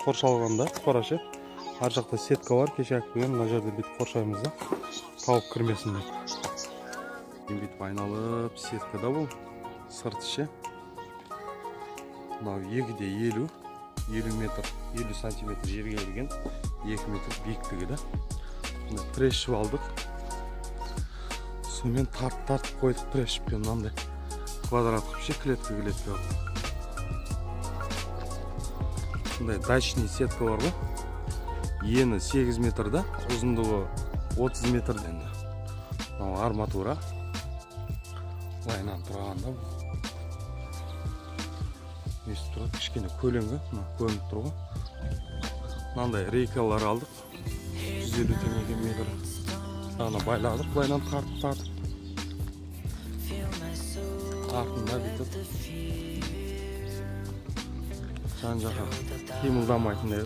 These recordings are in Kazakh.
Қоршалғанда қорашы. Ар жақта сетка бар, кеше әкпеген, мына жерде бүйтіп қоршаймыз да, тауып кірмесін деп. Бүйтіп айналып сеткада бұл сырты ше. Мынау 2-де 50 метр, 50 сантиметр жерге келген, 2 метр биіктігі да. Пресшіп алдық. Сонымен тартып қойдық пресшіппен, мынандай квадрат қып ше, клетка алып. Мындай дачный сетка бар ғой. Ені 8 метрда, ұзындығы 30 метрден. Мынау арматура. Лайнан тұрғанда. Өстіп тұрады, кішкене көлеңгі, көрініп тұр ғой. Мынандай рейкалар алдық. 150 теңгеге метр. Ана байладық, лайнан тартып. Артында бүйтіп. Жан жаққа қимылдамайтындай.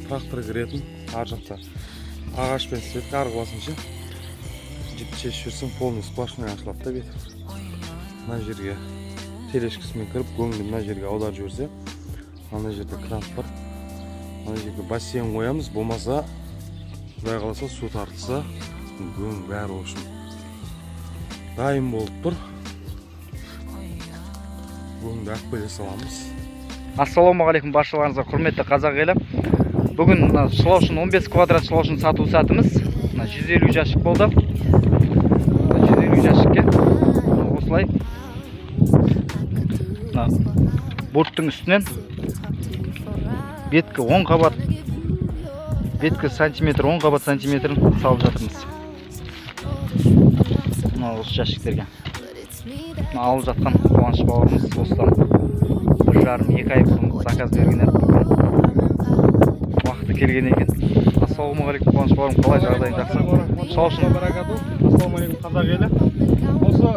Трактор кіретін, ар жақта ағашпен сетка арғыласын ше. Жіпті шешіп жүрсің, полный сплошной ашылады да бет. Мына жерге телешкісімен кіріп, көңді мына жерге аударып жіберсе, мына жерде кран бар. Мына жерге бассейн қоямыз, болмаса, құдай қаласа су тартылса, көң бәрі үшін дайын болып тұр. Көңді әкпеле саламыз. Ассалаумағалейкум баршаларыңызға, құрметті қазақ елі. Бүгін шылаушын 15 квадрат шылаушын сату сатымыз. 150 жәшік болды. 150 жәшікке осылай борттың үстінен беткі 10 қабат, беткі сантиметр, 10 қабат сантиметрін салып жатырмыз. Осы жәшіктерге алып жатқан қуаныш бауырымыз осыдан 1,5-2 ай бұрын заказ берген еді. Уақыты келген екен. Ассалаумағалейкум қуаныш бауырым, қалай жағдайың жақсы? Шалшын ассалаумағалейкум қазақ елі. Осы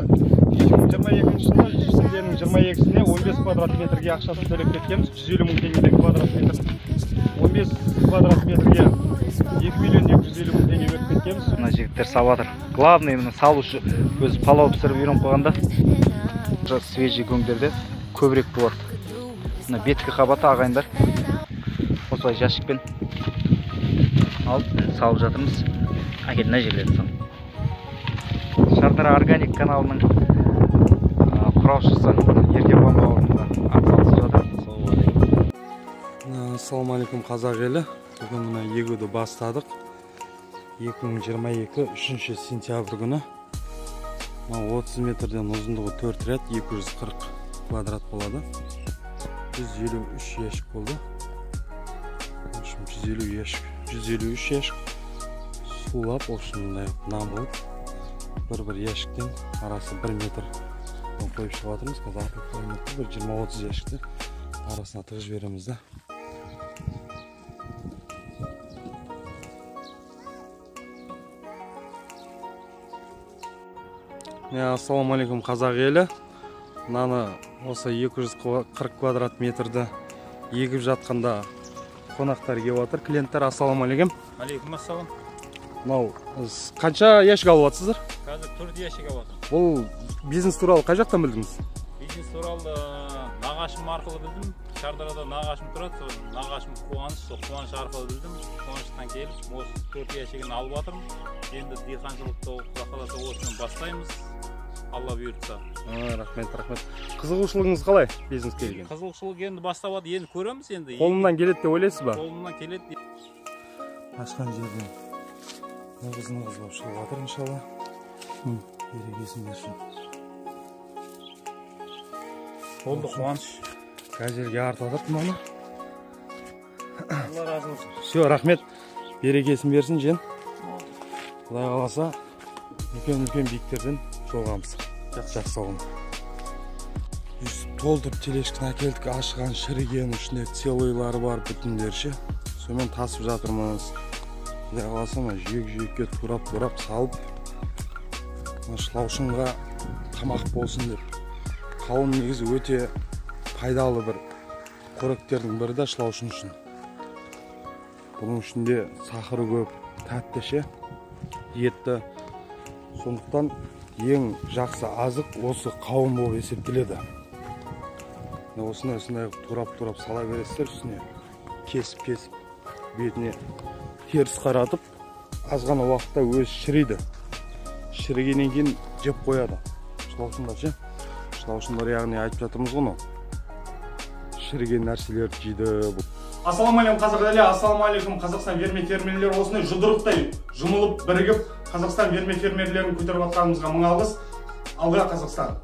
2022 жылы сіздердің 22-сіне 15 квадрат метрге ақшасын төлеп кеткенбіз. 150 мың теңгеден квадрат метр. 15 квадрат метрге 2,250,000 теңге беріп кеткенбіз. Мына жігіттер сабатыр. Главный мына салушы өзі палау пісіріп үйреніп қойғанда свежий көңдерде көбірек болады. Мына беткі қабаты ағайындар. Осылай жәшікпен алып салып жатырмыз. Әкел мына жерлерді сал. Шардара органик каналының құраушысы Еркебұлан бауырымызға атсалысып жатыр. Ассалаумағалейкум қазақ елі. Бүгін мына егуді бастадық. 2022 3 сентябрь күні. 30 метрден ұзындығы 4 ряд, 240 квадрат болады. 153 яшік болды. 153 яшік сулап, осындай нам болып, бір яшіктен арасы 1 метр қойып шығатырмыз. Қазір 20-30 яшікті арасына тығып жібереміз да. Ассалаумағалейкум қазақ елі. Мынаны осы 240 квадрат метрді егіп жатқанда қонақтар келіп отыр. Клиенттер, ассалаумағалейкум. Алейкум ассалам. Мынау қанша яшік алып жатсыздар? Қазір 4 яшік алып жатыр. Бұл бизнес туралы қай жақтан білдіңіз? Бизнес туралы нағашым арқылы білдім. Шардарада нағашым тұрады, сол нағашым қуаныш арқылы білдім. Қуаныштан келіп, осы 4 яшігін алып жатырмын. Енді диқаншылықты қаласа осымен бастаймыз. Алла бұйыртса. Рахмет. Қызығушылығыңыз қалай бизнеске деген? Қызығушылық енді басталады, енді көреміз енді. Қолымнан келеді деп ойлайсыз ба? Қолымнан келеді. Ашқан жерден нығыз болып шығып жатыр иншалла. Берекесін берсін. Болды қуаныш. Қазірге артадық маны. Алла разы болсын. Все, рахмет. Берекесін берсін жен. Құдай қаласа, үлкен биіктерден жолғамыз. Жақсы олым. Толтырып телешкін әкелдік, ашыған шіріген үшіне целыйлары бар бүтіндерші. Сонымен тасып жатырмыз. Құдай қаласа, жүйекке турап салып, шылаушынға тамақ болсын деп. Қауын негізі өте пайдалы бір қоректердің бірі да шылаушын үшін. Бұның ішінде сахары көп, тәтті ше, етті. Сондықтан ең жақсы азық осы қауын болып есептеледі. осындай турап сала бересіздер, үстіне кесіп бетіне теріс қаратып, аз ғана уақытта өзі шірейді. Шірігеннен кейін жеп қояды. Шылаушындар ше? Шылаушындар яғни айтып жатырмыз ғой, шіріген нәрселерді жейді. Ассалаумағалейкум қазақ елі, ассалаумағалейкум Қазақстан фермерлері. Осындай жұдырықтай жұмылып бірігіп Қазақстан фермерлерін көтеріп жатқанымызға мың алғыс. Алға Қазақстан!